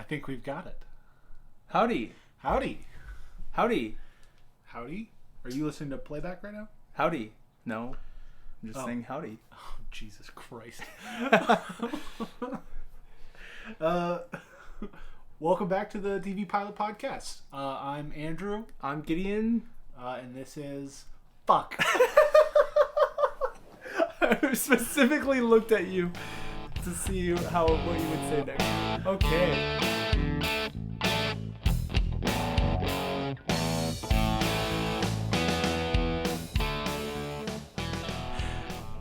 think we've got it. Howdy. Howdy. Howdy. Howdy? Are you listening to playback right now? Howdy. No. I'm just saying howdy. Oh, Jesus Christ. Welcome back to the TV Pilot Podcast. I'm Andrew. I'm Gideon. And this is... Fuck. I specifically looked at you to see what you would say next. Okay.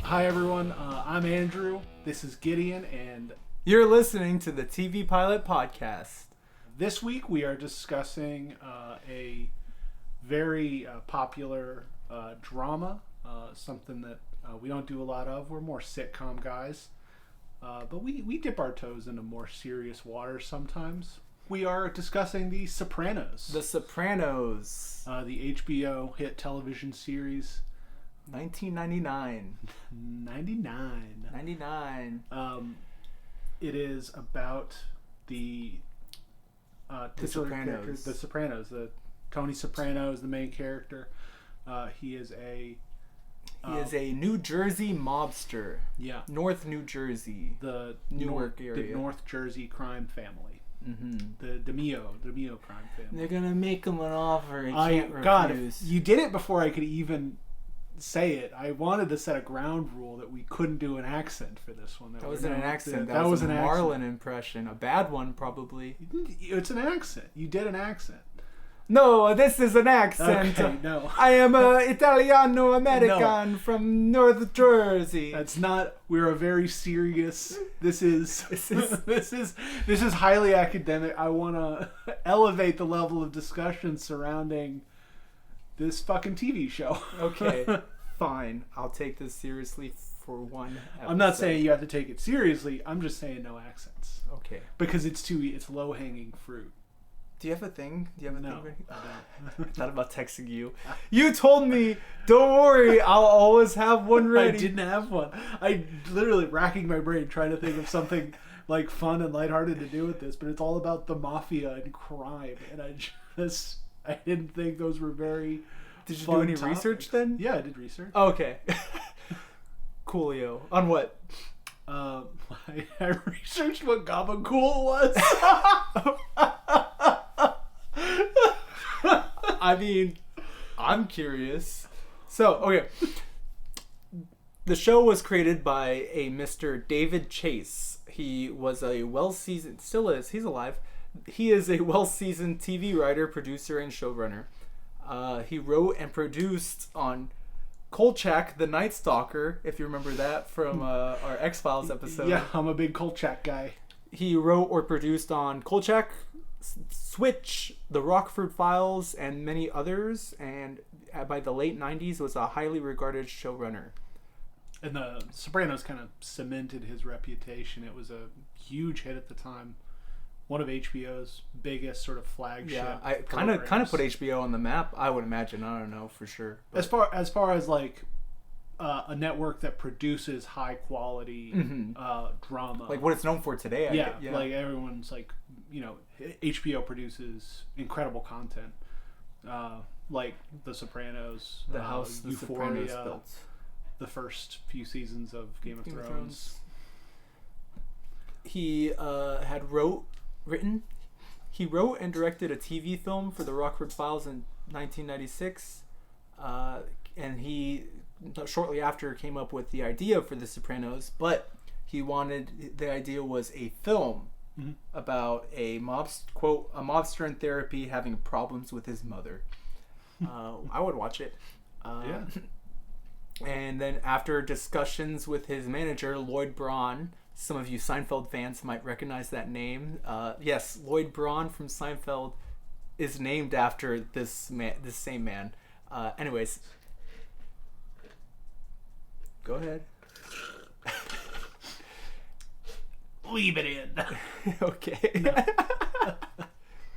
Hi everyone, I'm Andrew. This is Gideon, and You're listening to the TV Pilot Podcast. this week we are discussing a very popular drama, something that we don't do a lot of. We're more sitcom guys, but we dip our toes into more serious waters sometimes. We are discussing The Sopranos. The Sopranos. The HBO hit television series. 1999. 99. It is about the titular character, the Sopranos. Tony Soprano is the main character. He is a New Jersey mobster. Yeah, North New Jersey. the Newark area. the North Jersey crime family. Mm-hmm. The DeMio crime family. They're gonna make him an offer he can't God, refuse. you did it before I could even say it. I wanted to set a ground rule that we couldn't do an accent for this one. That wasn't an accent. That was a an Marlon accent. impression. A bad one, probably. It's an accent. You did an accent. No, this is an accent. Okay, no. I am a Italiano American from North Jersey. That's not. We're a very serious. This is highly academic. I want to elevate the level of discussion surrounding this fucking TV show. Okay, fine. I'll take this seriously for one episode. I'm not saying you have to take it seriously. I'm just saying no accents. Okay. Because it's low hanging fruit. Do you have a thing? No, thing? I don't. I thought about texting you. You told me, don't worry, I'll always have one ready. I didn't have one. I literally racking my brain trying to think of something like fun and lighthearted to do with this, but it's all about the mafia and crime, and I didn't think those were very. Did you fun do any topics. research then? Yeah, I did research. Okay. Coolio. On what? I researched what gabagool was. I mean, I'm curious. So, okay. The show was created by a Mr. David Chase. He was a well-seasoned, still is, he's alive. He is a well-seasoned TV writer, producer, and showrunner. He wrote and produced on Kolchak, the Night Stalker, if you remember that from our X-Files episode. Yeah, I'm a big Kolchak guy. He wrote or produced on Kolchak, Switch, The Rockford Files, and many others, and by the late 90s was a highly regarded showrunner. And the Sopranos kind of cemented his reputation. It was a huge hit at the time. One of HBO's biggest sort of flagship. Yeah, I kind of put HBO on the map. I would imagine. I don't know for sure. But. As far as like a network that produces high quality drama, like what it's known for today. Yeah, like everyone's like, HBO produces incredible content, like The Sopranos, The House the Euphoria, Sopranos built, the first few seasons of Game of Thrones. He He wrote and directed a TV film for the Rockford Files in 1996, and he shortly after came up with the idea for The Sopranos. But the idea was a film about a mobster in therapy having problems with his mother. I would watch it. Yeah. And then after discussions with his manager, Lloyd Braun, some of you Seinfeld fans might recognize that name. Yes, Lloyd Braun from Seinfeld is named after this same man. Anyways, go ahead. Leave it in. Okay. No.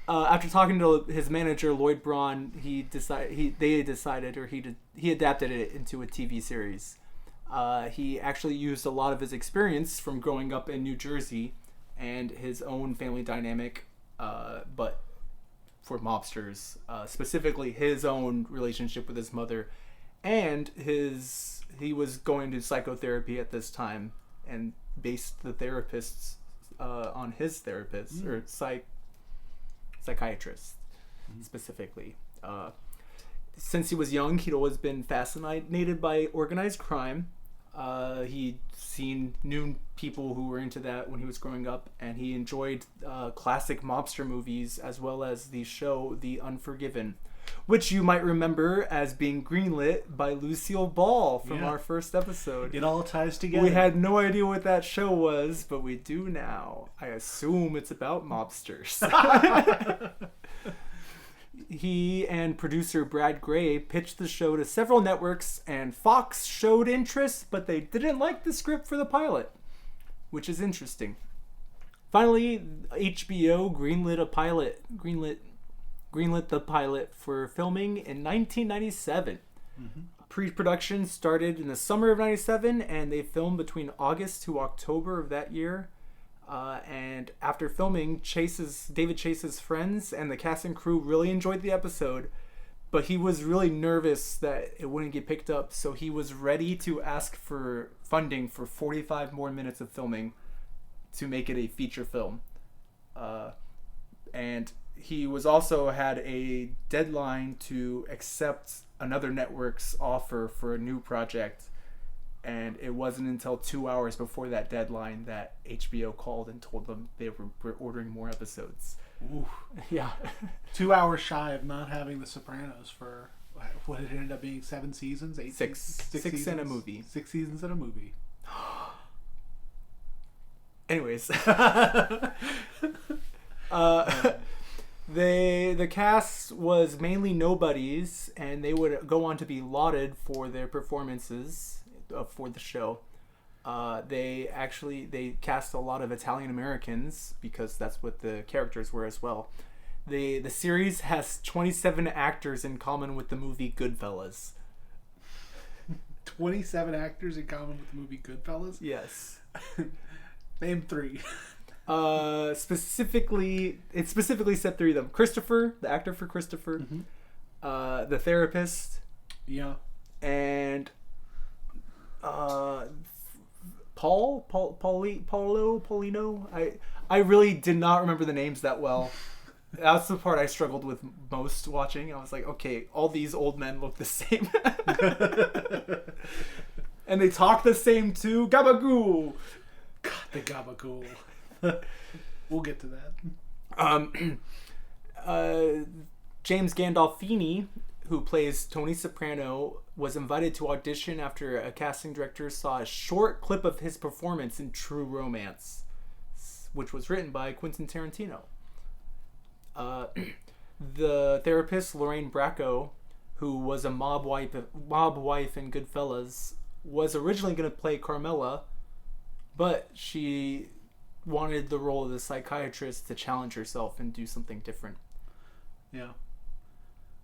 After talking to his manager Lloyd Braun, he adapted it into a TV series. He actually used a lot of his experience from growing up in New Jersey and his own family dynamic but for mobsters, specifically his own relationship with his mother, and he was going to psychotherapy at this time and based the therapists on his therapist or psychiatrist specifically. Since he was young, he'd always been fascinated by organized crime. He'd knew people who were into that when he was growing up, and he enjoyed classic mobster movies as well as the show The Unforgiven, which you might remember as being greenlit by Lucille Ball from our first episode. It all ties together. We had no idea what that show was, but we do now. I assume it's about mobsters. He and producer Brad Gray pitched the show to several networks, and Fox showed interest, but they didn't like the script for the pilot, which is interesting. Finally, HBO greenlit the pilot for filming in 1997. Pre-production started in the summer of 97, and they filmed between August to October of that year. And after filming, David Chase's friends and the cast and crew really enjoyed the episode, but he was really nervous that it wouldn't get picked up, so he was ready to ask for funding for 45 more minutes of filming to make it a feature film. And he was also had a deadline to accept another network's offer for a new project. And it wasn't until 2 hours before that deadline that HBO called and told them they were ordering more episodes. Ooh. Yeah. 2 hours shy of not having The Sopranos for what it ended up being 7 seasons? Six seasons? and a movie. 6 seasons and a movie. Anyways. The cast was mainly nobodies, and they would go on to be lauded for their performances for the show. They cast a lot of Italian Americans because that's what the characters were as well. The series has 27 actors in common with the movie Goodfellas. 27 actors in common with the movie Goodfellas? Yes. Name 3. It specifically said 3 of them. Christopher, the actor for Christopher, the therapist, and Paulino. I really did not remember the names that well. That's the part I struggled with most watching. I was like, okay, all these old men look the same. And they talk the same too. Gabagool. God, the gabagool. We'll get to that. James Gandolfini, who plays Tony Soprano, was invited to audition after a casting director saw a short clip of his performance in True Romance, which was written by Quentin Tarantino. The therapist Lorraine Bracco, who was a mob wife in Goodfellas, was originally going to play Carmela, but she wanted the role of the psychiatrist to challenge herself and do something different. Yeah.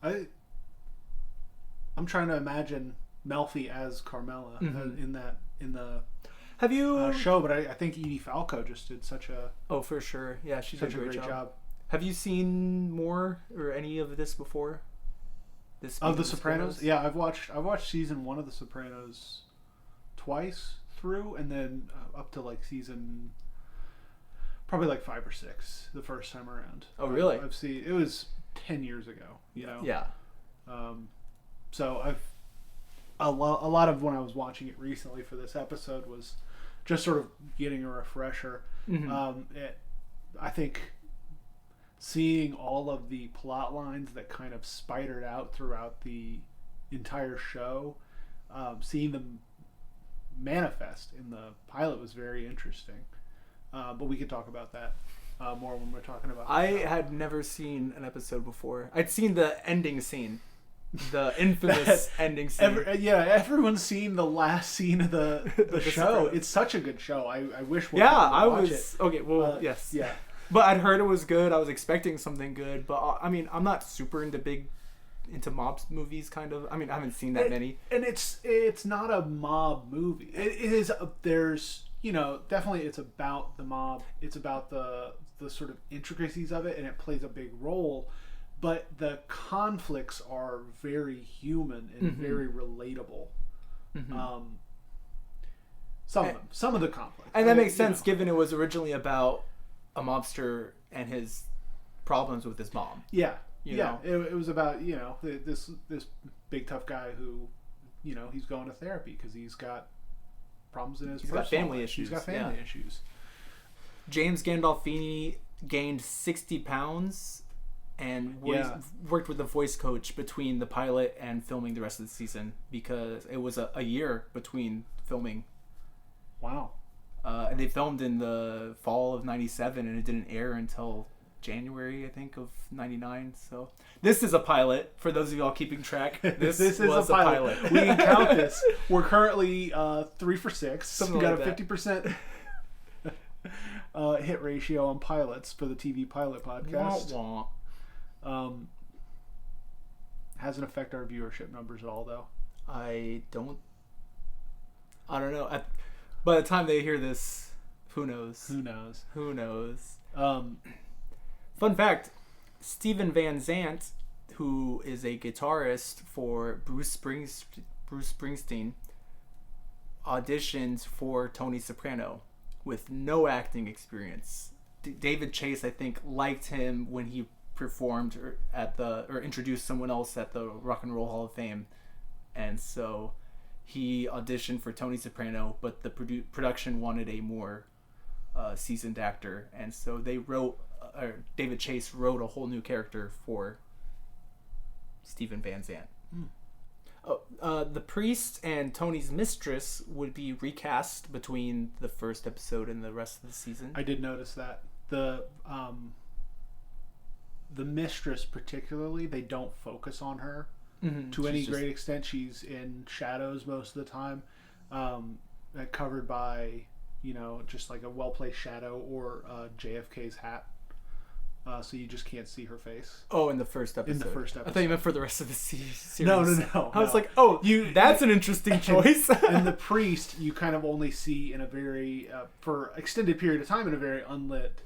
I'm trying to imagine Melfi as Carmela in the Have you show, but I think Edie Falco just did such a for sure. Yeah, she such did a great job. Have you seen more or any of this before? Of The Sopranos? Yeah, I've watched season 1 of The Sopranos twice through, and then up to like season probably like 5 or 6 the first time around. Oh, really? I've seen it was 10 years ago. Yeah. So I've a lot of when I was watching it recently for this episode was just sort of getting a refresher. I think seeing all of the plot lines that kind of spidered out throughout the entire show, seeing them manifest in the pilot was very interesting. But we could talk about that more when we're talking about I had never seen an episode before. I'd seen the ending scene. The infamous ending scene. Everyone's seen the last scene of the show. Sopranos. It's such a good show. I wish we I watch was it. okay. Well, yes, yeah. But I'd heard it was good. I was expecting something good. But I mean, I'm not super into mob movies. Kind of. I mean, I haven't seen that many. And it's not a mob movie. It is. There's definitely it's about the mob. It's about the the sort of intricacies of it, and it plays a big role. But the conflicts are very human and very relatable. Some of the conflicts, and that makes sense given it was originally about a mobster and his problems with his mom. Yeah, you know? It was about this big tough guy who he's going to therapy because he's got problems in his he's got family life. issues. He's got family issues. James Gandolfini gained 60 pounds and worked with a voice coach between the pilot and filming the rest of the season because it was a year between filming. Wow. And they filmed in the fall of 97 and it didn't air until January, I think, of 99. So this is a pilot for those of y'all keeping track. This is a pilot. We can count this. We're currently 3 for 6. Something we got like a 50% hit ratio on pilots for the TV Pilot Podcast. Wah, wah. Hasn't affected our viewership numbers at all, though. I don't know. By the time they hear this, who knows? Who knows? Fun fact, Steven Van Zandt, who is a guitarist for Bruce Springsteen, auditioned for Tony Soprano with no acting experience. David Chase, I think, liked him when he performed or introduced someone else at the Rock and Roll Hall of Fame, and so he auditioned for Tony Soprano, but the production wanted a more seasoned actor, and so they David Chase wrote a whole new character for Steven Van Zandt. The priest and Tony's mistress would be recast between the first episode and the rest of the season. I did notice that. The mistress particularly, they don't focus on her to any great extent. She's in shadows most of the time, covered by just like a well-placed shadow or JFK's hat. So you just can't see her face. Oh, in the first episode. I thought you meant for the rest of the series. No. I was like, that's an interesting choice. And the priest, you kind of only see in a very, for extended period of time, in a very unlit.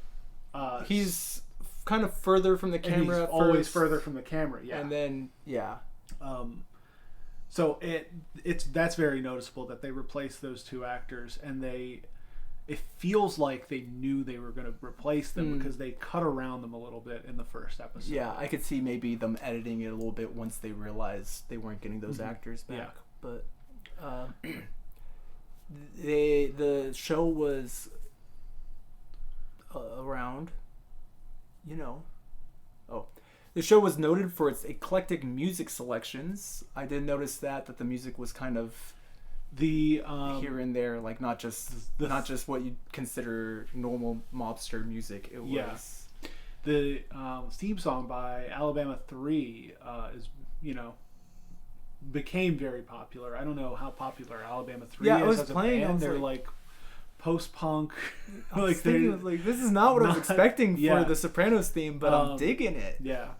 He's kind of further from the camera. He's always further from the camera, yeah. And then, so that's very noticeable that they replaced those two actors, and it feels like they knew they were going to replace them because they cut around them a little bit in the first episode. Yeah, I could see maybe them editing it a little bit once they realized they weren't getting those actors back. Yeah. But the show was around, the show was noted for its eclectic music selections. I did notice that the music was kind of the here and there, like not just what you'd consider normal mobster music. It was the theme song by Alabama 3 is became very popular. I don't know how popular Alabama 3 is. I was as a playing. band. They're like post-punk. This is not what I was expecting for the Sopranos theme, but I'm digging it. Yeah.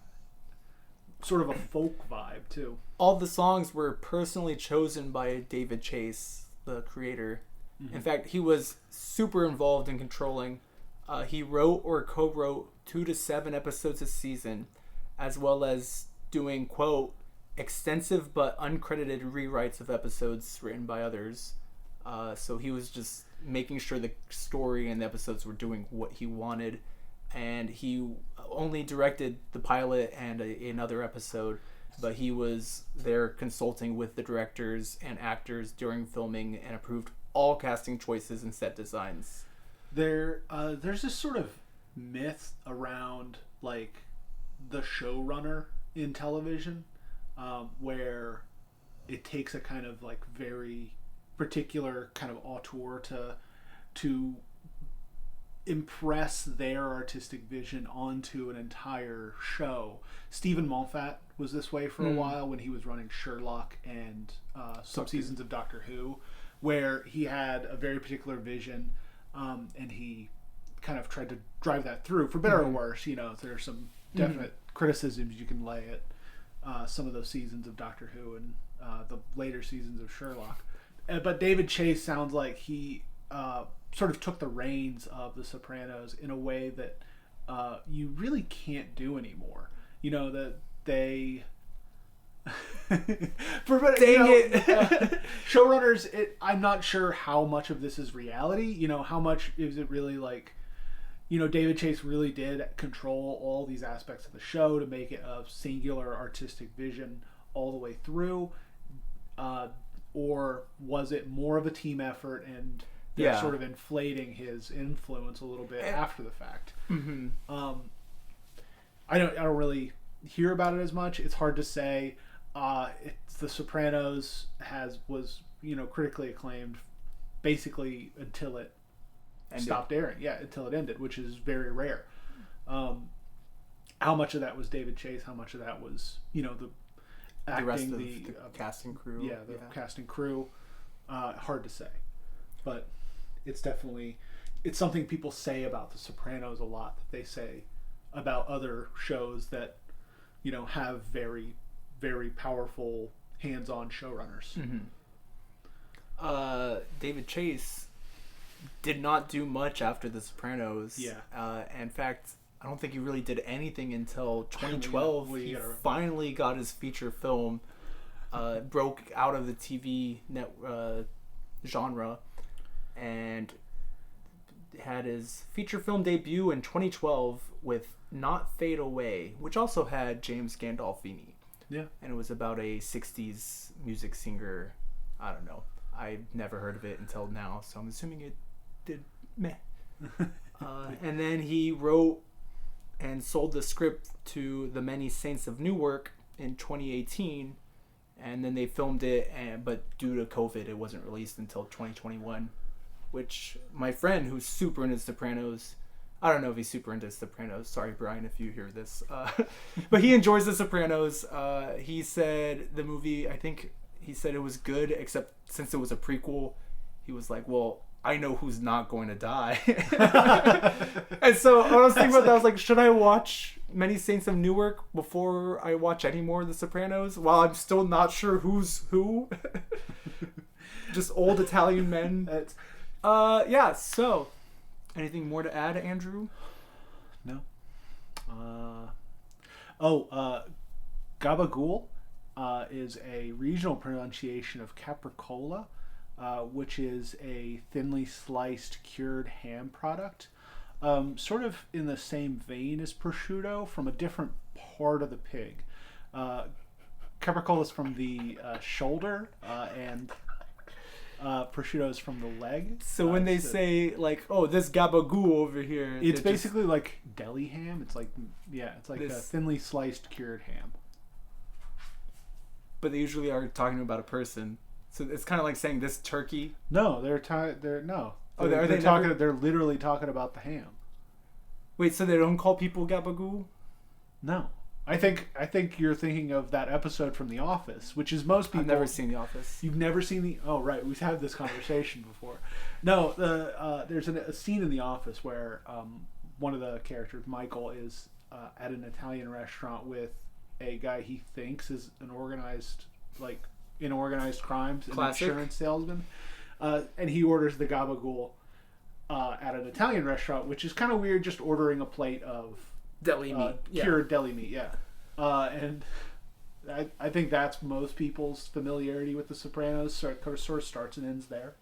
Sort of a folk vibe too. All the songs were personally chosen by David Chase, the creator. In fact, he was super involved in controlling. He wrote or co-wrote 2 to 7 episodes a season, as well as doing, quote, extensive but uncredited rewrites of episodes written by others. So he was just making sure the story and the episodes were doing what he wanted. And he only directed the pilot and another episode, but he was there consulting with the directors and actors during filming and approved all casting choices and set designs. There's this sort of myth around like the showrunner in television, where it takes a kind of like very particular kind of auteur to impress their artistic vision onto an entire show. Stephen Moffat was this way for a while when he was running Sherlock and some seasons of Doctor Who, where he had a very particular vision, and he kind of tried to drive that through, for better or worse. There's some definite criticisms you can lay at some of those seasons of Doctor Who and the later seasons of Sherlock. But David Chase sounds like he sort of took the reins of The Sopranos in a way that you really can't do anymore. You know that they. Showrunners. I'm not sure how much of this is reality. You know, how much is it really like? You know, David Chase really did control all these aspects of the show to make it a singular artistic vision all the way through, or was it more of a team effort and they're sort of inflating his influence a little bit after the fact? Mm-hmm. I don't really hear about it as much. It's hard to say. It's The Sopranos was critically acclaimed basically until it stopped airing. Yeah, until it ended, which is very rare. How much of that was David Chase? How much of that was the acting, the rest of the cast and crew? Yeah, the cast and crew. Hard to say, but it's definitely something people say about The Sopranos a lot. That they say about other shows that have very, very powerful hands-on showrunners. Mm-hmm. David Chase did not do much after The Sopranos. Yeah. In fact, I don't think he really did anything until 2012. He finally got his feature film, broke out of the TV genre, and had his feature film debut in 2012 with Not Fade Away, which also had James Gandolfini. Yeah. And it was about a 60s music singer. I don't know. I've never heard of it until now, so I'm assuming it did meh. And then he wrote and sold the script to The Many Saints of Newark in 2018, and then they filmed it, but due to COVID, it wasn't released until 2021, which my friend who's super into Sopranos, I don't know if he's super into Sopranos. Sorry, Brian, if you hear this. But he enjoys The Sopranos. He said the movie, I think he said it was good, except since it was a prequel, he was like, well, I know who's not going to die. And so I was thinking about that. I was like, should I watch Many Saints of Newark before I watch any more of The Sopranos? While I'm still not sure who's who. Just old Italian men. Yeah, so... Anything more to add, Andrew? No. Gabagool is a regional pronunciation of capricola, which is a thinly sliced cured ham product, sort of in the same vein as prosciutto from a different part of the pig. Capricola is from the shoulder, and prosciutto is from the leg. So when they say like, "Oh, this gabagool over here," it's basically like deli ham. It's like a thinly sliced cured ham. But they usually are talking about a person, so it's kind of like saying this turkey. No, they're literally talking about the ham. Wait, so they don't call people gabagool? No. I think you're thinking of that episode from The Office, which is most people. I've never seen The Office. You've never seen the? Oh, right. We've had this conversation before. No, there's a scene in The Office where one of the characters, Michael, is at an Italian restaurant with a guy he thinks is in organized crimes, an insurance salesman, and he orders the gabagool at an Italian restaurant, which is kind of weird. Just ordering a plate of deli meat, cured deli meat, and I think that's most people's familiarity with The Sopranos. Sort of starts and ends there.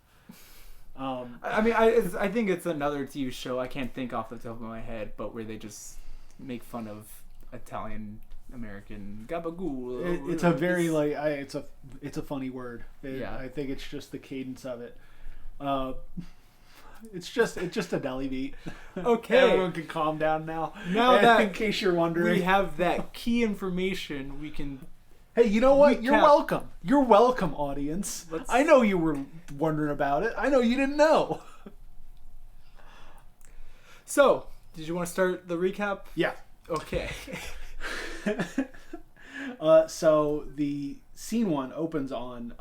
I think it's another TV show I can't think off the top of my head, but where they just make fun of Italian American gabagool. It's a very it's a funny word. I think it's just the cadence of it. It's just a deli meat. Okay. Everyone can calm down now. In case you're wondering, we have that key information. We can. Hey, you know what? You're welcome. You're welcome, audience. I know you were wondering about it. I know you didn't know. So, did you want to start the recap? Yeah. Okay. So the scene one opens on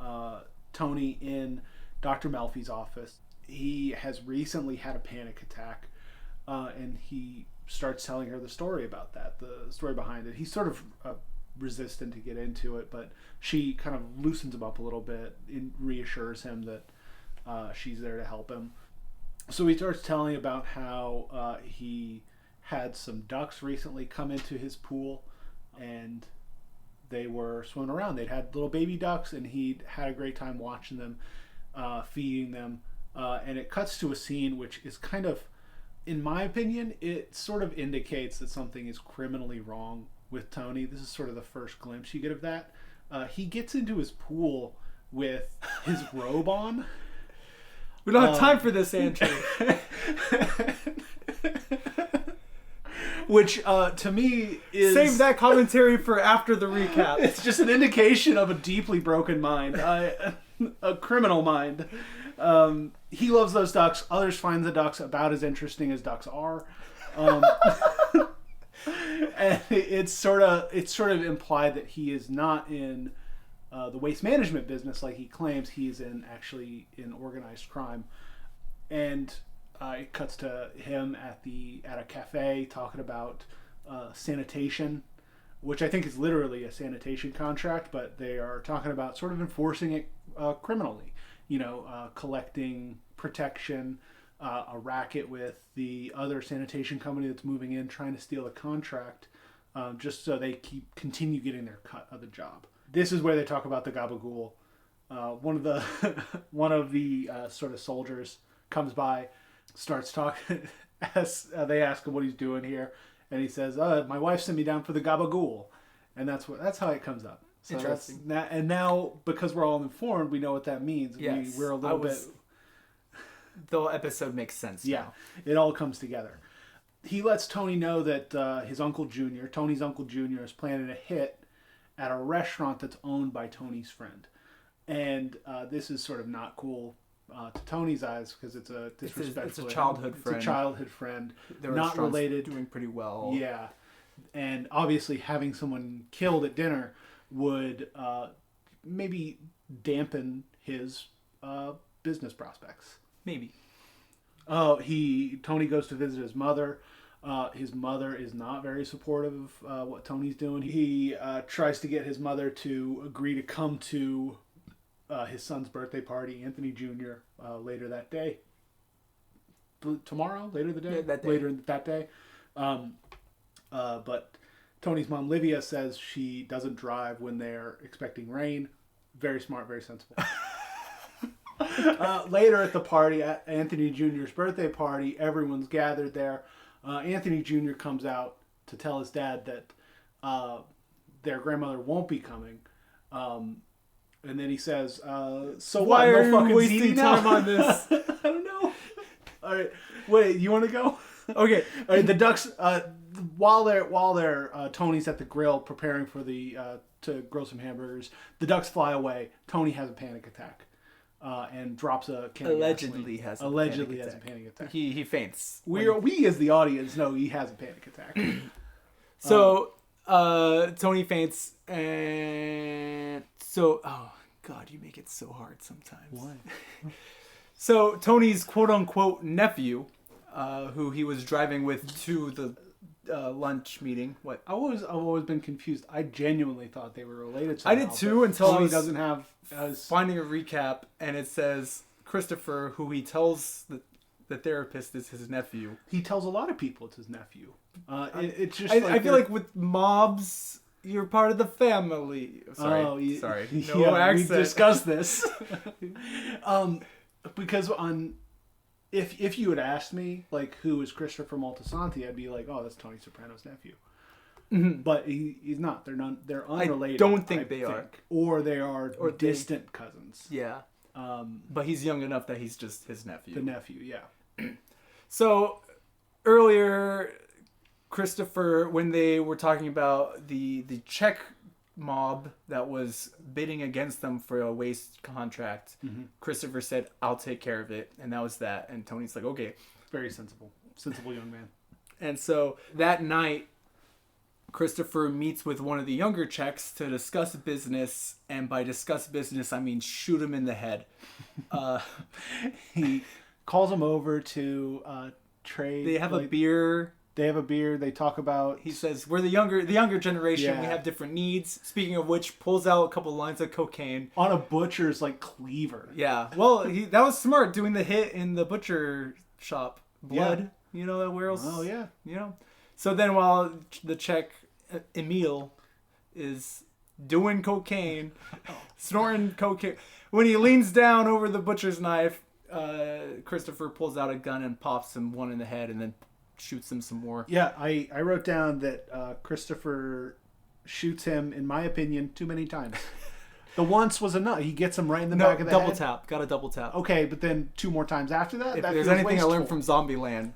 Tony in Dr. Melfi's office. He has recently had a panic attack, and he starts telling her the story about that, the story behind it. He's sort of resistant to get into it, but she kind of loosens him up a little bit and reassures him that she's there to help him. So he starts telling about how he had some ducks recently come into his pool, and they were swimming around. They'd had little baby ducks, and he'd had a great time watching them, feeding them. And it cuts to a scene which is kind of, in my opinion, it sort of indicates that something is criminally wrong with Tony. This is sort of the first glimpse you get of that. He gets into his pool with his robe on. We don't have time for this, Andrew. Which, to me, is... Save that commentary for after the recap. It's just an indication of a deeply broken mind. A criminal mind. He loves those ducks. Others find the ducks about as interesting as ducks are. And it's sort of implied that he is not in the waste management business like he claims. He's actually in organized crime. And it cuts to him at a cafe talking about sanitation, which I think is literally a sanitation contract, but they are talking about sort of enforcing it criminally. Collecting protection, a racket with the other sanitation company that's moving in, trying to steal the contract, just so they continue getting their cut of the job. This is where they talk about the gabagool. One of the sort of soldiers comes by, starts talking. They ask him what he's doing here, and he says, "My wife sent me down for the gabagool," and that's how it comes up. So interesting. And now, because we're all informed, we know what that means. Yes, we're a little bit. The whole episode makes sense. Yeah, now. It all comes together. He lets Tony know that Tony's Uncle Junior, is planning a hit at a restaurant that's owned by Tony's friend, and this is sort of not cool to Tony's eyes because it's a disrespectful. It's a childhood friend. It's a childhood friend, the not related. Doing pretty well. Yeah, and obviously having someone killed at dinner would maybe dampen his business prospects. Maybe. Tony goes to visit his mother. His mother is not very supportive of what Tony's doing. He tries to get his mother to agree to come to his son's birthday party, Anthony Jr., later that day. Tomorrow? Later the day? Yeah, that day. Later that day. But Tony's mom, Livia, says she doesn't drive when they're expecting rain. Very smart, very sensible. Later at the party, at Anthony Jr.'s birthday party, everyone's gathered there. Anthony Jr. comes out to tell his dad that their grandmother won't be coming. And then he says, "So why what? Are No fucking you wasting time on this?" I don't know. All right, wait. You want to go? Okay. All right. The ducks. While Tony's at the grill preparing for to grill some hamburgers, the ducks fly away. Tony has a panic attack. And drops a can allegedly of has allegedly has a panic attack. He faints. We as the audience know he has a panic attack. So Tony faints, and so oh god, you make it so hard sometimes. Why? So Tony's quote unquote nephew, who he was driving with to the lunch meeting. What? I've always been confused. I genuinely thought they were related. I did too until Tony I was doesn't have. Finding a recap, and it says Christopher, who he tells the therapist is his nephew. He tells a lot of people it's his nephew. It's just. I feel like with mobs, you're part of the family. Sorry, sorry. No accent. We discussed this. Because if you had asked me like who is Christopher Moltisanti, I'd be like, oh, that's Tony Soprano's nephew. Mm-hmm. But he's not. They're unrelated. I don't think they are. Or they are distant cousins. Yeah. But he's young enough that he's just his nephew. The nephew, yeah. So earlier, Christopher, when they were talking about the Czech mob that was bidding against them for a waste contract, mm-hmm. Christopher said, "I'll take care of it," and that was that. And Tony's like, "Okay." Very sensible young man. And so that night, Christopher meets with one of the younger Czechs to discuss business, and by discuss business, I mean shoot him in the head. He calls him over to trade. They have a beer. They talk about. He says, "We're the younger generation. Yeah. We have different needs." Speaking of which, pulls out a couple lines of cocaine on a butcher's cleaver. Yeah, well, that was smart doing the hit in the butcher shop. Blood, yeah. You know that Wales. Oh yeah, you know. So then while the Czech Emil is doing cocaine, snorting cocaine, when he leans down over the butcher's knife, Christopher pulls out a gun and pops him one in the head and then shoots him some more. Yeah, I wrote down that Christopher shoots him, in my opinion, too many times. The once was enough. He gets him right in the back of the double head. tap. Got a double tap. Okay, but then 2 more times after that? If That there's feels anything wasteful. I learned from Zombieland.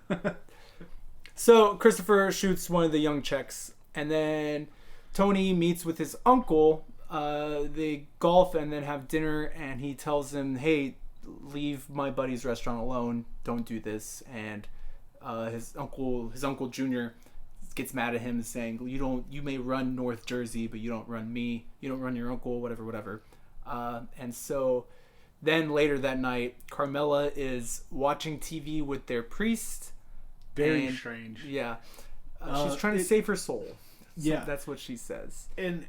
So Christopher shoots one of the young Czechs, and then Tony meets with his uncle. They golf and then have dinner, and he tells him, "Hey, leave my buddy's restaurant alone. Don't do this." And his uncle Junior gets mad at him, saying, You may run North Jersey, but you don't run me. You don't run your uncle, whatever. And so then later that night, Carmela is watching TV with their priest. Very strange. Yeah. She's trying to save her soul. So yeah. That's what she says. And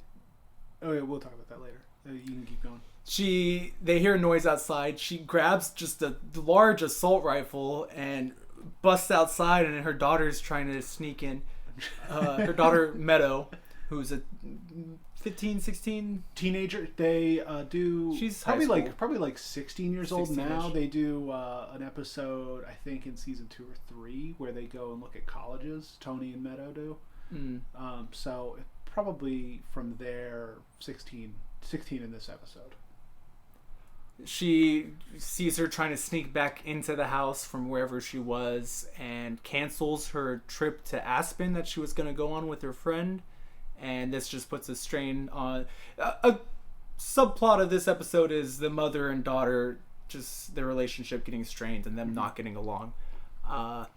okay, we'll talk about that later. You can keep going. They hear a noise outside. She grabs just a large assault rifle and busts outside, and her daughter's trying to sneak in. Her daughter Meadow, who's a 15, 16 teenager. They do. She's probably high school. probably like 16 years old 16-ish. now. They do an episode, I think, in season 2 or 3, where they go and look at colleges. Tony and Meadow do. So probably from there, 16 in this episode. She sees her trying to sneak back into the house from wherever she was and cancels her trip to Aspen that she was going to go on with her friend. And this just puts a strain on... A subplot of this episode is the mother and daughter, just their relationship getting strained and them not getting along. But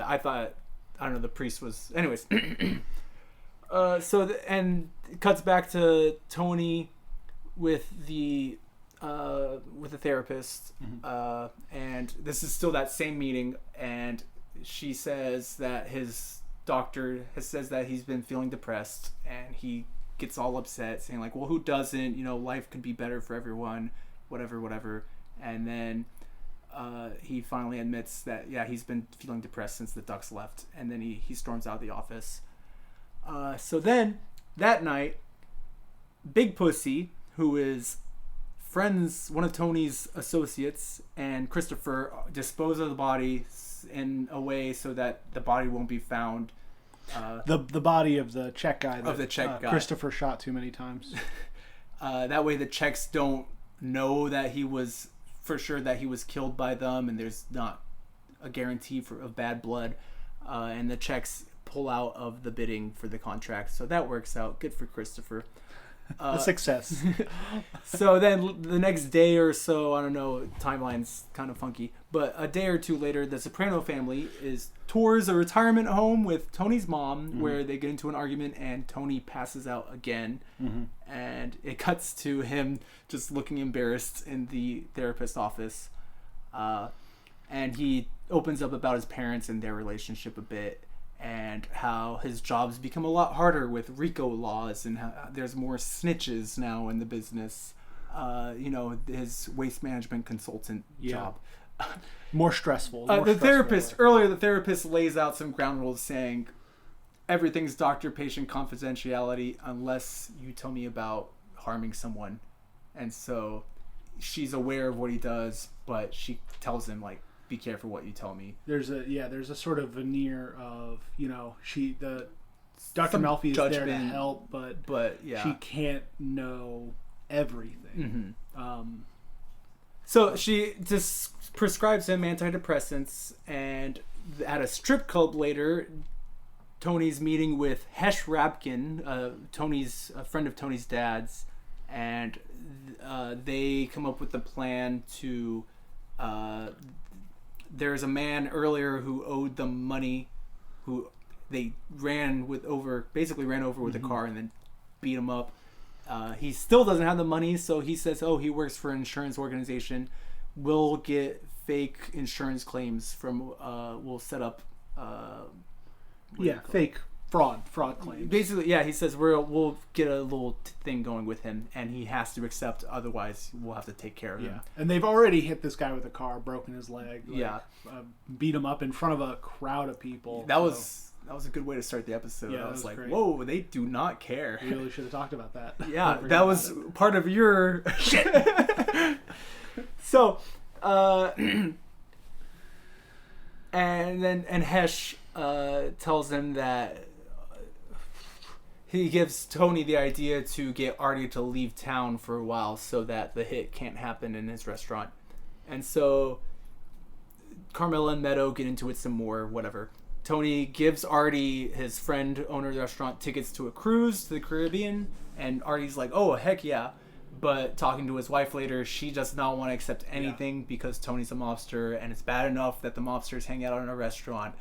I thought... I don't know, the priest was... Anyways. And it cuts back to Tony with the therapist, and this is still that same meeting, and she says that his doctor says that he's been feeling depressed, and he gets all upset, saying like, well, who doesn't? Life could be better for everyone, whatever. And then he finally admits that he's been feeling depressed since the Ducks left, and then he storms out of the office. So then that night, Big Pussy, who is one of Tony's associates, and Christopher dispose of the body in a way so that the body won't be found. The body of the Czech guy. Guy. Christopher shot too many times. That way the Czechs don't know that he was killed by them, and there's not a guarantee of bad blood. And the Czechs pull out of the bidding for the contract, so that works out. Good for Christopher. A success. So then the next day or so, I don't know, timeline's kind of funky, but a day or two later, the Soprano family tours a retirement home with Tony's mom, where they get into an argument and Tony passes out again. And it cuts to him just looking embarrassed in the therapist's office. And he opens up about his parents and their relationship a bit, and how his job's become a lot harder with RICO laws, and how there's more snitches now in the business. His waste management consultant job. More stressful. The therapist lays out some ground rules saying everything's doctor-patient confidentiality unless you tell me about harming someone. And so she's aware of what he does, but she tells him, like, be careful what you tell me. There's a sort of veneer of, Dr. Malfi is there to help, but she can't know everything. So she just prescribes him antidepressants, and at a strip club later, Tony's meeting with Hesh Rabkin, a friend of Tony's dad's, and they come up with a plan to... There's a man earlier who owed them money, who they ran over with a car and then beat him up. He still doesn't have the money, so he says, he works for an insurance organization. We'll get fake insurance claims we'll set up... fake fraud claims. Basically, he says we'll get a little thing going with him, and he has to accept, otherwise we'll have to take care of him. And they've already hit this guy with a car, broken his leg, beat him up in front of a crowd of people. That was That was a good way to start the episode. Yeah, I was like, great. whoa, they do not care. We really should have talked about that. Yeah, that was part of your shit. So, and Hesh tells him that he gives Tony the idea to get Artie to leave town for a while so that the hit can't happen in his restaurant. And so Carmela and Meadow get into it some more, whatever. Tony gives Artie, his friend, owner of the restaurant, tickets to a cruise to the Caribbean. And Artie's like, oh, heck yeah. But talking to his wife later, she does not want to accept anything because Tony's a mobster. And it's bad enough that the mobsters hang out in a restaurant.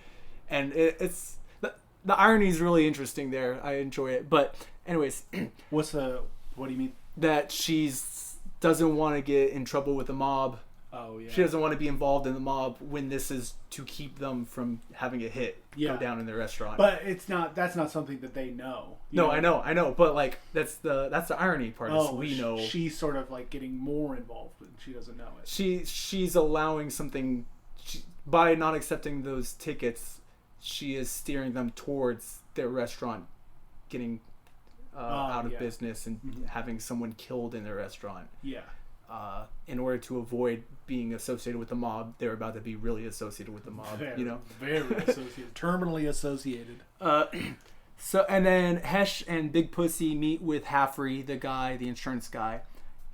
And it's... The irony is really interesting there. I enjoy it. But anyways. What do you mean? That doesn't want to get in trouble with the mob. Oh, yeah. She doesn't want to be involved in the mob when this is to keep them from having a hit go down in the restaurant. But that's not something that they know. I know. But like that's the irony part is we know. She's sort of like getting more involved and she doesn't know it. She's allowing something by not accepting those tickets. She is steering them towards their restaurant getting out of business and having someone killed in their restaurant. Yeah. In order to avoid being associated with the mob, they're about to be really associated with the mob. Very associated, terminally associated. So and then Hesh and Big Pussy meet with Haffrey, the insurance guy,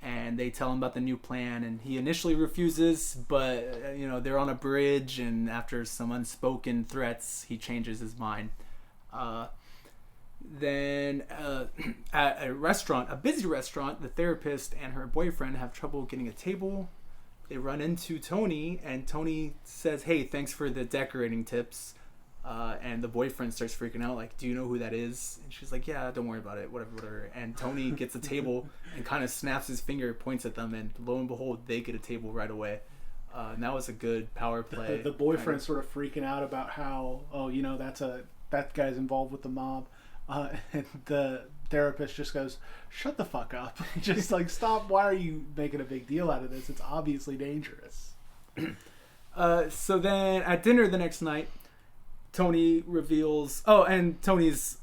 and they tell him about the new plan. And he initially refuses, but they're on a bridge, and after some unspoken threats, he changes his mind. Then at a busy restaurant, the therapist and her boyfriend have trouble getting a table. They run into Tony, and Tony says, hey, thanks for the decorating tips. And the boyfriend starts freaking out, like, do you know who that is? And she's like, yeah, don't worry about it, whatever. And Tony gets a table and kind of snaps his finger, points at them, and lo and behold, they get a table right away. And that was a good power play. The boyfriend's sort of freaking out about how, that guy's involved with the mob. And the therapist just goes, shut the fuck up. Just like, stop. Why are you making a big deal out of this? It's obviously dangerous. So then at dinner the next night, Tony reveals... Oh, and Tony's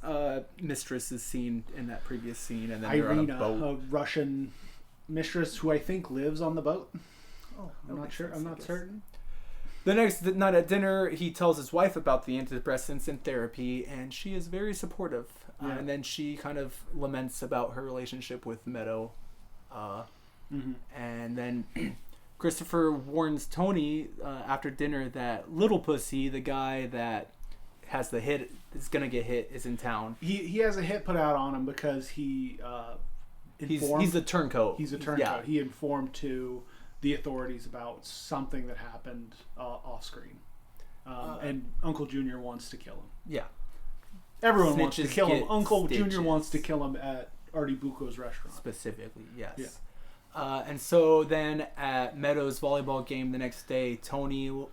mistress is seen in that previous scene. And then Irina, they're on a boat. a Russian mistress who I think lives on the boat. Oh, I'm not sure. I'm not certain. The next night at dinner, he tells his wife about the antidepressants and therapy, and she is very supportive. Yeah. And then she kind of laments about her relationship with Meadow. And then Christopher warns Tony after dinner that Little Pussy, the guy that has the hit, is going to get hit, is in town. He has a hit put out on him because he's a turncoat. He's a turncoat. Yeah. He informed to the authorities about something that happened off screen. And Uncle Junior wants to kill him. Yeah. Everyone wants to kill him. Uncle stitches. Junior wants to kill him at Artie Bucco's restaurant. Specifically, yes. Yeah. And so then at Meadows' volleyball game the next day, Tony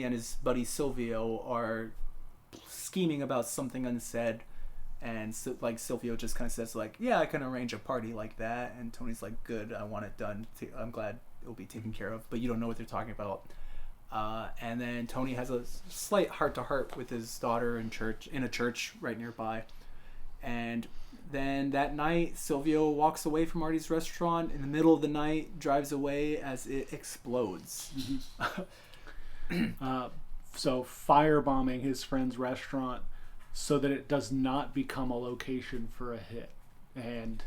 and his buddy Silvio are scheming about something unsaid. And so, like, Silvio just kind of says, like, yeah, I can arrange a party like that. And Tony's like, good, I want it done. I'm glad it'll be taken care of. But you don't know what they're talking about. And then Tony has a slight heart-to-heart with his daughter in a church right nearby. And then that night, Silvio walks away from Artie's restaurant in the middle of the night, drives away as it explodes. So firebombing his friend's restaurant so that it does not become a location for a hit. And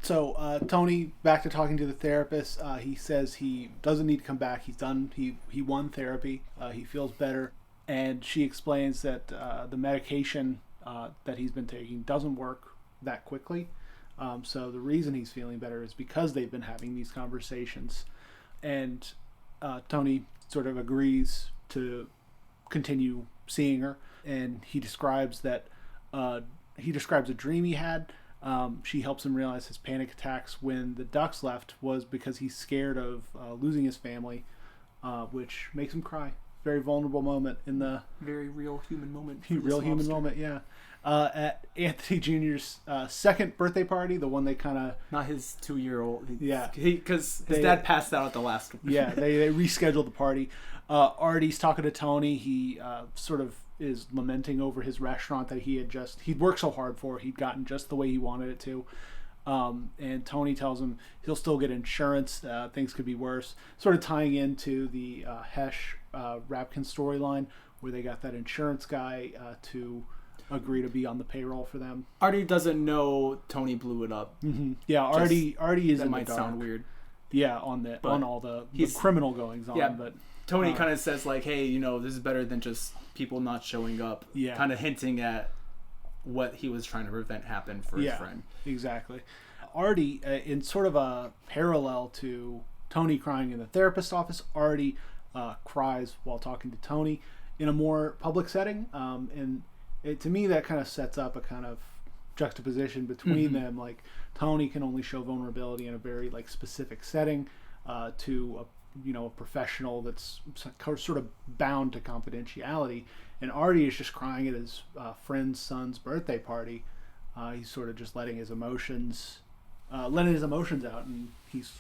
so Tony, back to talking to the therapist, he says he doesn't need to come back. He's done. He won therapy. He feels better. And she explains that the medication that he's been taking doesn't work that quickly. So the reason he's feeling better is because they've been having these conversations. And Tony sort of agrees to continue seeing her. And he describes a dream he had. She helps him realize his panic attacks when the Ducks left was because he's scared of losing his family, which makes him cry. Very vulnerable moment in the... Very real human moment. Real human moment, yeah. At Anthony Jr.'s second birthday party, the one they kind of... Not his 2-year-old. Yeah. Because his dad passed out at the last one. Yeah, they rescheduled the party. Artie's talking to Tony. He sort of is lamenting over his restaurant that he'd worked so hard for. He'd gotten just the way he wanted it to. And Tony tells him he'll still get insurance. Things could be worse. Sort of tying into the Hesh Rapkin storyline where they got that insurance guy to agree to be on the payroll for them. Artie doesn't know Tony blew it up. Mm-hmm. Yeah, Artie is that in might the dark. sound weird. Yeah, on all the criminal goings on. Yeah, but Tony kind of says like, hey, this is better than just people not showing up. Yeah. Kind of hinting at what he was trying to prevent happen for his friend. Exactly. Artie, in sort of a parallel to Tony crying in the therapist's office, Artie cries while talking to Tony in a more public setting. And to me, that kind of sets up a kind of juxtaposition between them. Like, Tony can only show vulnerability in a very like specific setting to a professional that's sort of bound to confidentiality. And Artie is just crying at his friend's son's birthday party. He's sort of just letting his emotions out, and he's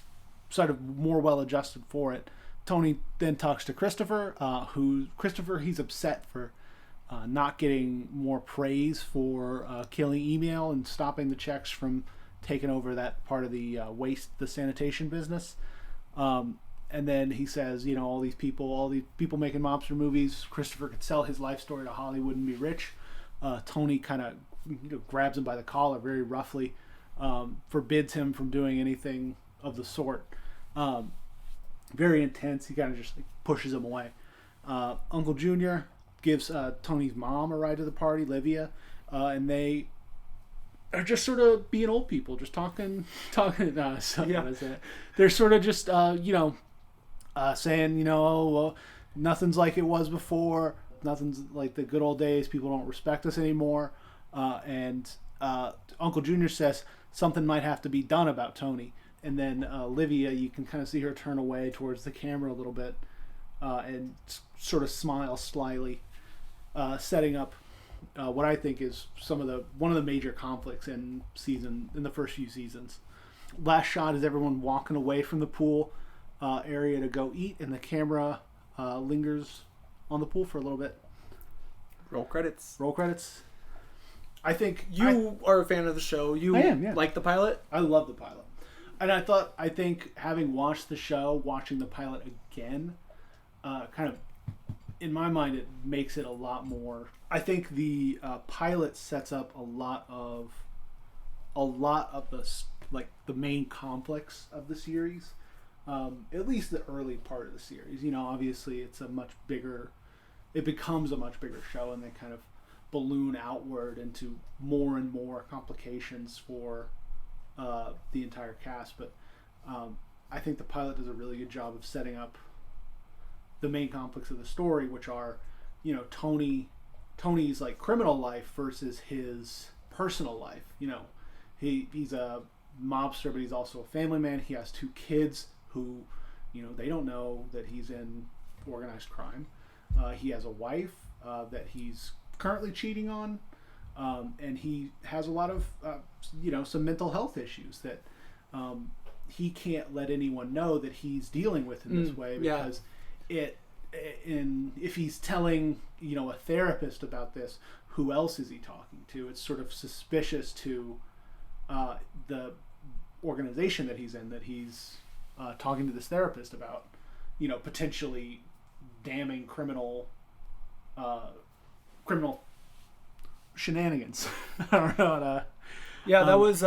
sort of more well adjusted for it. Tony then talks to Christopher, he's upset for not getting more praise for killing email and stopping the checks from taking over that part of the the sanitation business. And then he says, all these people making mobster movies, Christopher could sell his life story to Hollywood and be rich. Tony kind of grabs him by the collar very roughly, forbids him from doing anything of the sort. Very intense. He kind of just pushes him away. Uncle Junior gives Tony's mom a ride to the party, Livia, and they are just sort of being old people, just talking. They're sort of just saying, well, nothing's like it was before. Nothing's like the good old days. People don't respect us anymore. And Uncle Junior says something might have to be done about Tony. And then Livia, you can kind of see her turn away towards the camera a little bit and sort of smile slyly, setting up what I think is one of the major conflicts in the first few seasons. Last shot is everyone walking away from the pool area to go eat, and the camera lingers on the pool for a little bit. Roll credits. I think you are a fan of the show. I am, yeah. Like the pilot? I love the pilot. And I think having watched the show, watching the pilot again, kind of, in my mind, it makes it a lot more. I think the pilot sets up a lot of the main conflicts of the series. At least the early part of the series. Obviously it becomes a much bigger show, and they kind of balloon outward into more and more complications for the entire cast. But I think the pilot does a really good job of setting up the main conflicts of the story, which are, Tony's like criminal life versus his personal life. He's a mobster, but he's also a family man. He has 2 kids who, they don't know that he's in organized crime. He has a wife that he's currently cheating on, and he has a lot of, some mental health issues that he can't let anyone know that he's dealing with in this way, because if he's telling, a therapist about this, who else is he talking to? It's sort of suspicious to the organization that he's in, that he's talking to this therapist about, potentially damning criminal shenanigans. I don't know how to... Yeah, that was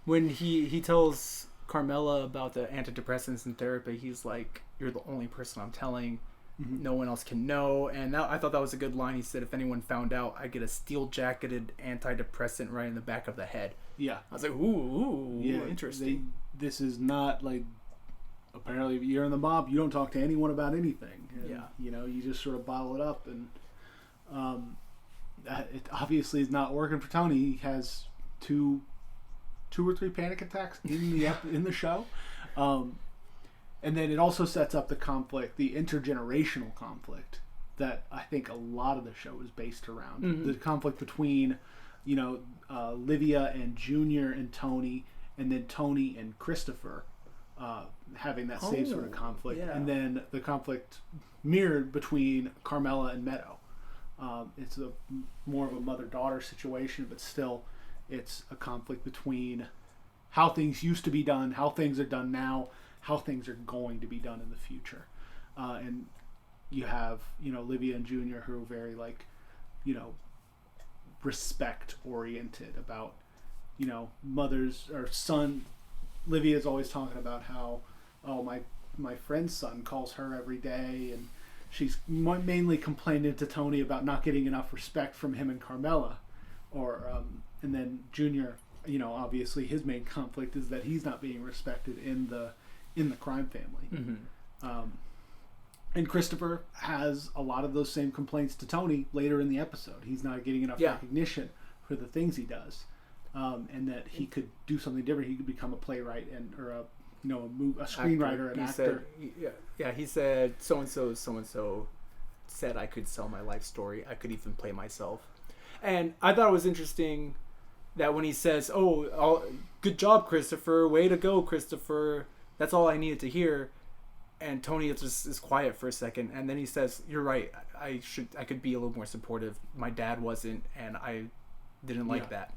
when he tells Carmela about the antidepressants in therapy. He's like, "You're the only person I'm telling. Mm-hmm. No one else can know." And I thought that was a good line. He said, "If anyone found out, I'd get a steel-jacketed antidepressant right in the back of the head." Yeah. I was like, ooh, yeah, interesting. This is not like, apparently if you're in the mob, you don't talk to anyone about anything. And, yeah. You just sort of bottle it up. And it obviously is not working for Tony. He has two or three panic attacks in the show. And then it also sets up the conflict, the intergenerational conflict that I think a lot of the show is based around. Mm-hmm. The conflict between, Livia and Junior and Tony, and then Tony and Christopher having that same sort of conflict. Yeah. And then the conflict mirrored between Carmela and Meadow. It's more of a mother-daughter situation, but still, it's a conflict between how things used to be done, how things are done now, how things are going to be done in the future. And you have, Livia and Junior who are very, like, respect-oriented about, mothers or son. Livia's always talking about how, oh, my friend's son calls her every day, and she's mainly complaining to Tony about not getting enough respect from him and Carmela. And then Junior, obviously his main conflict is that he's not being respected in the crime family. Mm-hmm. And Christopher has a lot of those same complaints to Tony later in the episode. He's not getting enough recognition for the things he does, and that he could do something different. He could become a playwright or a screenwriter, an actor. He said so and so said I could sell my life story. I could even play myself. And I thought it was interesting that when he says, "Oh, good job, Christopher. Way to go, Christopher." That's all I needed to hear. And Tony is quiet for a second, and then he says, "You're right. I could be a little more supportive. My dad wasn't, and I didn't like that."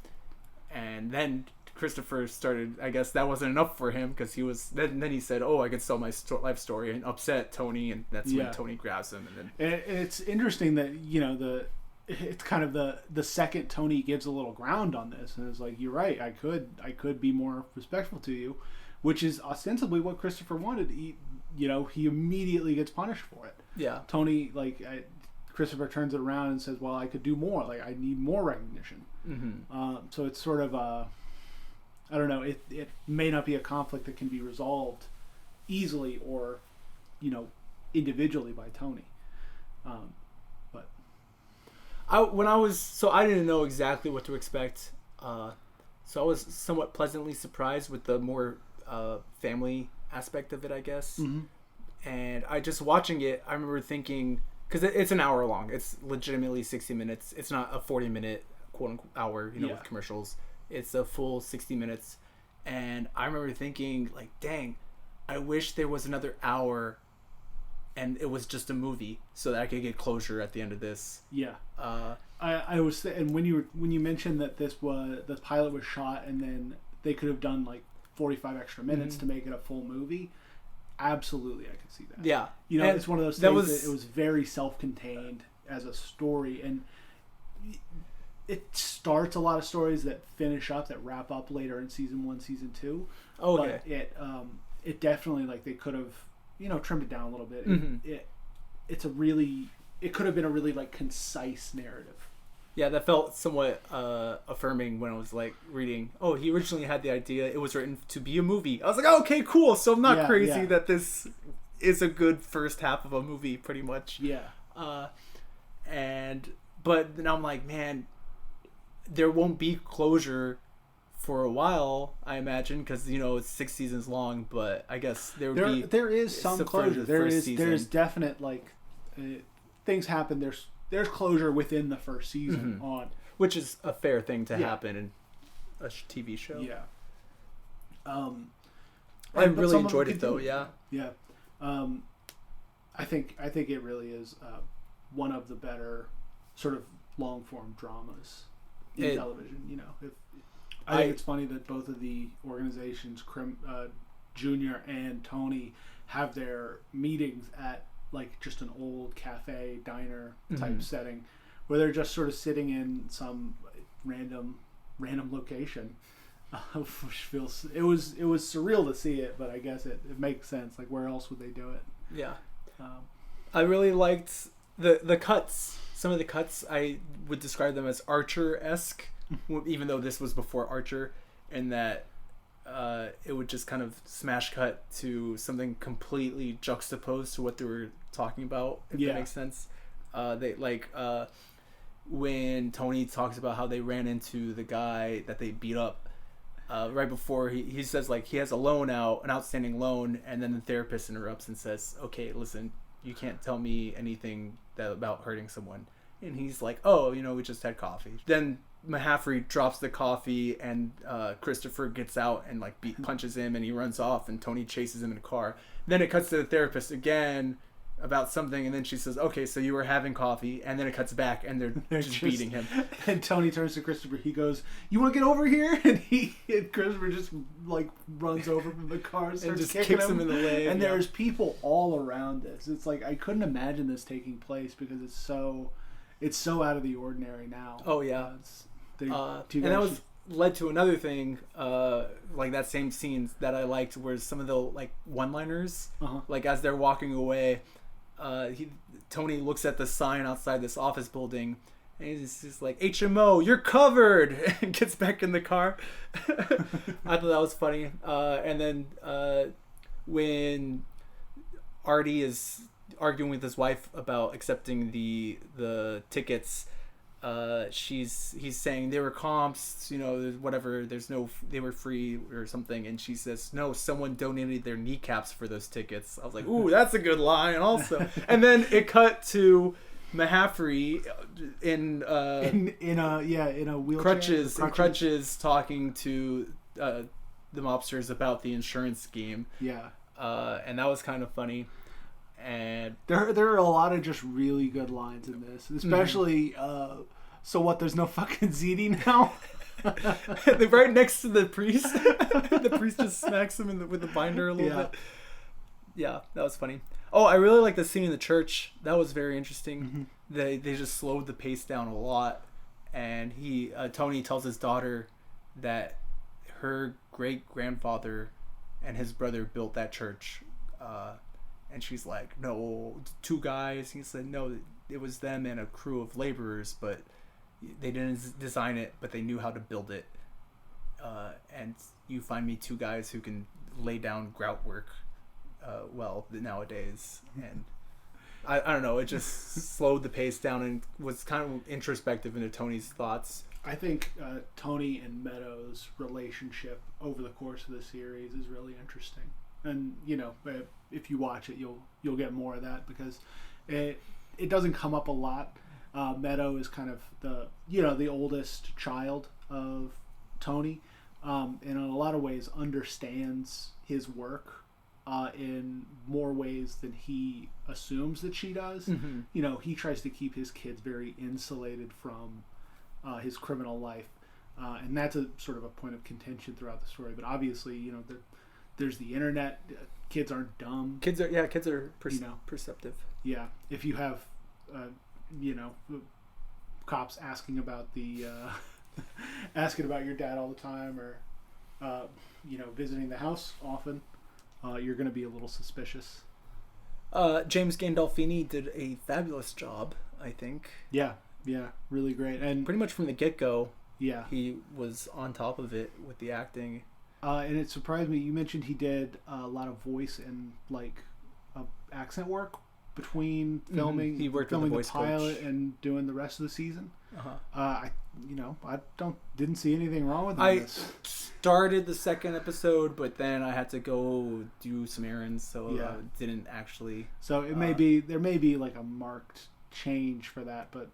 And then Christopher started. I guess that wasn't enough for him because he was. Then he said, "Oh, I could sell my life story," and upset Tony, and that's when Tony grabs him. And then it's interesting that it's kind of the second Tony gives a little ground on this, and it's like, "You're right. I could be more respectful to you," which is ostensibly what Christopher wanted. He immediately gets punished for it. Yeah. Tony, Christopher turns it around and says, well, I could do more. Like, I need more recognition. Mm-hmm. So it's sort of I don't know, it may not be a conflict that can be resolved easily or, individually by Tony. But I didn't know exactly what to expect. So I was somewhat pleasantly surprised with the more family aspect of it, I guess. Mm-hmm. And I just watching it, I remember thinking, because it's an hour long, it's legitimately 60 minutes. It's not a 40-minute quote-unquote hour, with commercials. It's a full 60 minutes. And I remember thinking, like, dang, I wish there was another hour and it was just a movie so that I could get closure at the end of this. Yeah. I was, and when you mentioned that the pilot was shot and then they could have done like 45 extra minutes to make it a full movie, absolutely I could see that. Yeah. It's one of those things that it was very self-contained as a story, and it starts a lot of stories that finish up, that wrap up later in season 1, season 2. Oh, okay. But it definitely, like, they could have trimmed it down a little bit. Mm-hmm. It could have been a really, like, concise narrative. Yeah, that felt somewhat affirming when I was like reading. Oh, he originally had the idea. It was written to be a movie. I was like, oh, okay, cool. So I'm not crazy that this is a good first half of a movie, pretty much. Yeah. But then I'm like, man, there won't be closure for a while, I imagine, because it's 6 seasons long. But I guess there is some closure. There's definite, like, things happen. There's closure within the first season on, which is a fair thing to happen in a TV show. Yeah. I really enjoyed it though. Yeah. Yeah. I think it really is one of the better sort of long form dramas in television. I think it's funny that both of the organizations, Junior and Tony, have their meetings at, like, just an old cafe diner type setting where they're just sort of sitting in some random location, which feels it was surreal to see it, but I guess it makes sense. Like, where else would they do it? Yeah. I really liked the cuts. Some of the cuts, I would describe them as Archer-esque, even though this was before Archer, and that it would just kind of smash cut to something completely juxtaposed to what they were talking about, if that makes sense. When Tony talks about how they ran into the guy that they beat up, right before he says, like, he has an outstanding loan, and then the therapist interrupts and says, okay, listen, you can't tell me anything about hurting someone. And he's like, oh, we just had coffee. Then Mahaffrey drops the coffee, and Christopher gets out and, like, punches him, and he runs off, and Tony chases him in a car. Then it cuts to the therapist again, about something, and then she says, "Okay, so you were having coffee," and then it cuts back, and they're just beating him. And Tony turns to Christopher. He goes, "You want to get over here?" And Christopher just like runs over from the car and starts just kicking kicks him in the leg. And there's people all around this. It's like I couldn't imagine this taking place because it's so out of the ordinary now. Oh yeah, and that was led to another thing, like that same scene that I liked, where some of the like one-liners, like as they're walking away. Tony looks at the sign outside this office building, and he's just like, "HMO, you're covered," and gets back in the car. I thought that was funny. And then when Artie is arguing with his wife about accepting the tickets, he's saying they were comps, whatever, they were free or something, and she says, "No, someone donated their kneecaps for those tickets." I was like, ooh, that's a good line also. And then it cut to Mahaffrey in a wheelchair, crutches talking to the mobsters about the insurance scheme. And that was kind of funny. And there are a lot of just really good lines in this, especially so what, there's no fucking ZD now. They're right next to the priest. The priest just smacks him with the binder a little bit. Yeah, that was funny. Oh, I really like the scene in the church. That was very interesting. They just slowed the pace down a lot, and Tony tells his daughter that her great grandfather and his brother built that church. And she's like, "No, two guys." He said, "No, it was them and a crew of laborers, but they didn't design it, but they knew how to build it. And you find me two guys who can lay down grout work well nowadays." And I don't know, it just slowed the pace down and was kind of introspective into Tony's thoughts. I think Tony and Meadows' relationship over the course of the series is really interesting. And if you watch it, you'll get more of that because it doesn't come up a lot. Meadow is kind of the oldest child of Tony, and in a lot of ways understands his work in more ways than he assumes that she does. He tries to keep his kids very insulated from his criminal life, and that's a sort of a point of contention throughout the story. But obviously, there's the internet. Kids aren't dumb. Kids are perceptive. Yeah, if you have, cops asking about asking about your dad all the time, or visiting the house often, you're going to be a little suspicious. James Gandolfini did a fabulous job, I think. Yeah, really great, and pretty much from the get-go. Yeah, he was on top of it with the acting. And it surprised me. You mentioned he did a lot of voice and accent work between filming. He worked filming with the voice pilot coach and doing the rest of the season. I didn't see anything wrong with this. I started the second episode, but then I had to go do some errands, so I didn't actually. So it may be there may be like a marked change for that, but.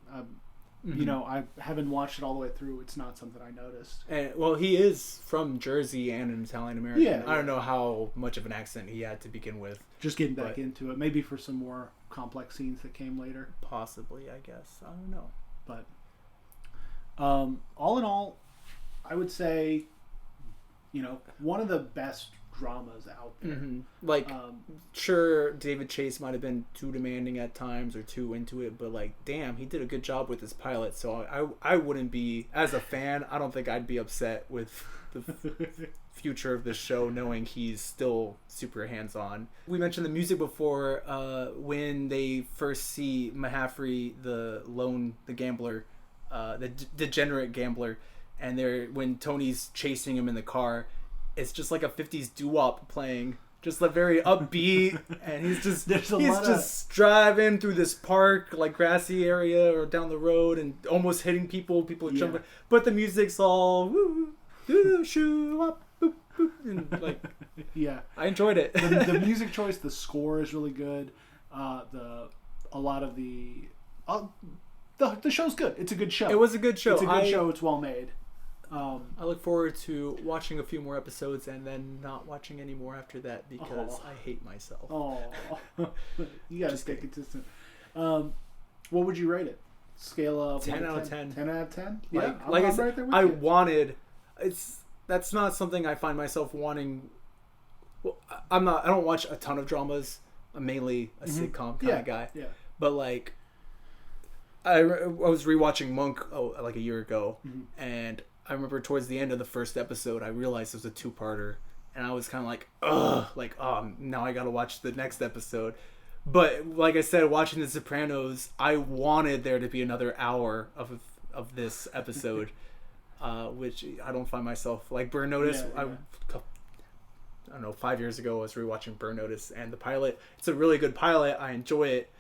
I haven't watched it all the way through. It's not something I noticed. And he is from Jersey and an Italian American. Yeah. I don't know how much of an accent he had to begin with. Just getting back into it. Maybe for some more complex scenes that came later. Possibly, I guess. I don't know. But all in all, I would say, one of the best dramas out there. Sure, David Chase might have been too demanding at times or too into it, but damn, he did a good job with his pilot. So I wouldn't be, as a fan, I don't think I'd be upset with the future of this show, knowing he's still super hands-on. We mentioned the music before. When they first see Mahaffrey, the gambler, the degenerate gambler, and when Tony's chasing him in the car, it's just like a 50s doo-wop playing, just very upbeat, and he's just driving through this park, like grassy area or down the road, and almost hitting people jumping, but the music's all woo, doo, shoo, up, boop, boop, and I enjoyed it. The music choice, the score is really good. The show's good. It's a good show. It was a good show. It's a good show. It's well made. I look forward to watching a few more episodes and then not watching any more after that because I hate myself. Oh, you gotta stay consistent. What would you rate it? Scale of 10 out of 10. 10 out of 10? Like I said, right there with I you. wanted. That's not something I find myself wanting. Well, I don't watch a ton of dramas. I'm mainly a sitcom kind of guy. Yeah. But like, I was rewatching Monk like a year ago, and I remember towards the end of the first episode, I realized it was a two-parter, and I was kind of like, ugh, now I gotta watch the next episode. But like I said, watching The Sopranos, I wanted there to be another hour of this episode, which I don't find myself like Burn Notice. Yeah. I don't know, 5 years ago I was rewatching Burn Notice, and the pilot. It's a really good pilot. I enjoy it,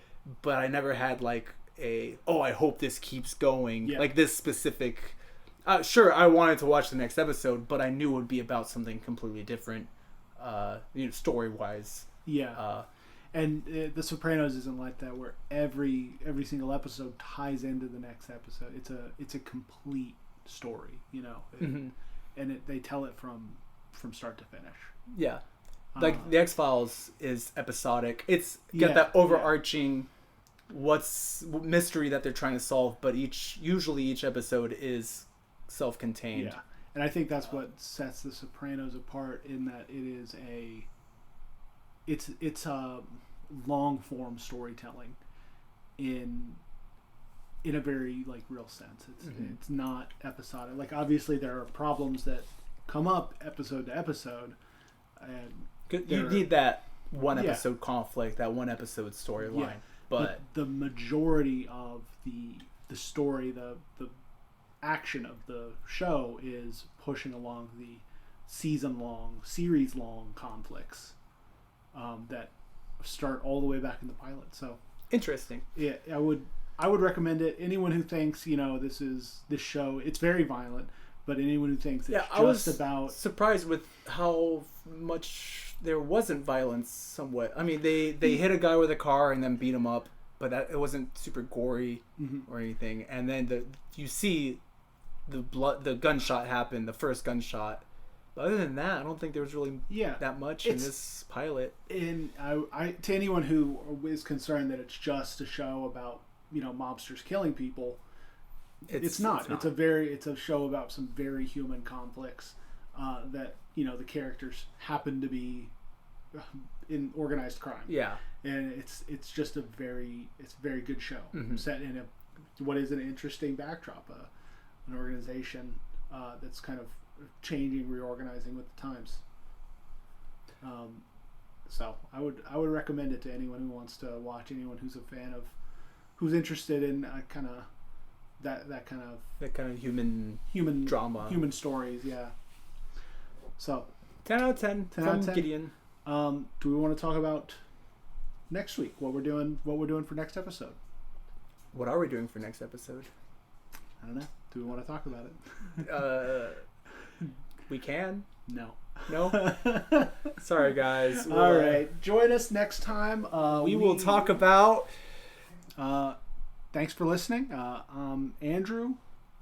but I never had like I hope this keeps going. Like this specific. Sure, I wanted to watch the next episode, but I knew it would be about something completely different, story wise. Yeah. And The Sopranos isn't like that, where every single episode ties into the next episode. It's a complete story, and they tell it from start to finish. Yeah, like the X-Files is episodic. It's got that overarching what's mystery that they're trying to solve, but usually each episode is self-contained. Yeah, and I think that's what sets The Sopranos apart, in that it's a long form storytelling in a very like real sense. It's not episodic. Like obviously there are problems that come up episode to episode, and you need that one episode conflict, that one episode storyline. Yeah. But the majority of the story, the action of the show is pushing along the season-long, series-long conflicts that start all the way back in the pilot. So interesting. Yeah, I would recommend it. Anyone who thinks this show, it's very violent, but anyone who thinks I was surprised with how much there wasn't violence. Somewhat. I mean, they hit a guy with a car and then beat him up, but it wasn't super gory or anything. And then you see the gunshot happen, the first gunshot. But other than that, I don't think there was really that much in this pilot. And I to anyone who is concerned that it's just a show about mobsters killing people, it's not. It's a show about some very human conflicts that the characters happen to be in organized crime. Yeah, and it's just a very good show set in what is an interesting backdrop, an organization that's kind of changing, reorganizing with the times. So I would recommend it to anyone who wants to watch, anyone who's a fan of, who's interested in kind of that kind of human drama, human stories. Yeah. So 10 out of 10 from Gideon. Do we want to talk about next week? What we're doing for next episode? What are we doing for next episode? I don't know. Do we want to talk about it? We can. No. Sorry, guys. All right. Join us next time. We will talk about. Thanks for listening. I'm Andrew.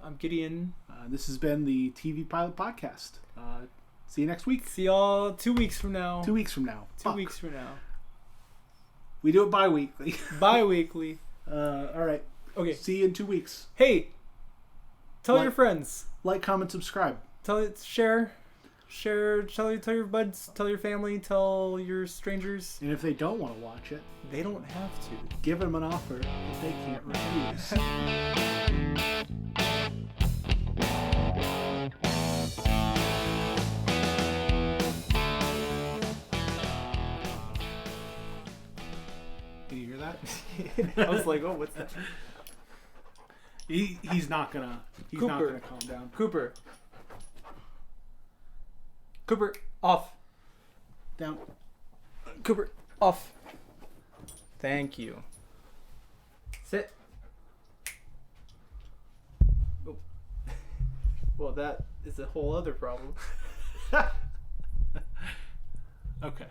I'm Gideon. This has been the TV Pilot Podcast. See you next week. See y'all 2 weeks from now. 2 weeks from now. 2 weeks from now. We do it bi-weekly. Bi-weekly. All right. Okay. See you in 2 weeks. Hey. Tell your friends. Like, comment, subscribe. Share. Tell your buds. Tell your family. Tell your strangers. And if they don't want to watch it, they don't have to. Give them an offer that they can't refuse. Can you hear that? I was like, oh, what's that? He's not gonna calm down. Cooper, off. Down. Cooper, off. Thank you. Sit. Oh. Well, that is a whole other problem. Okay.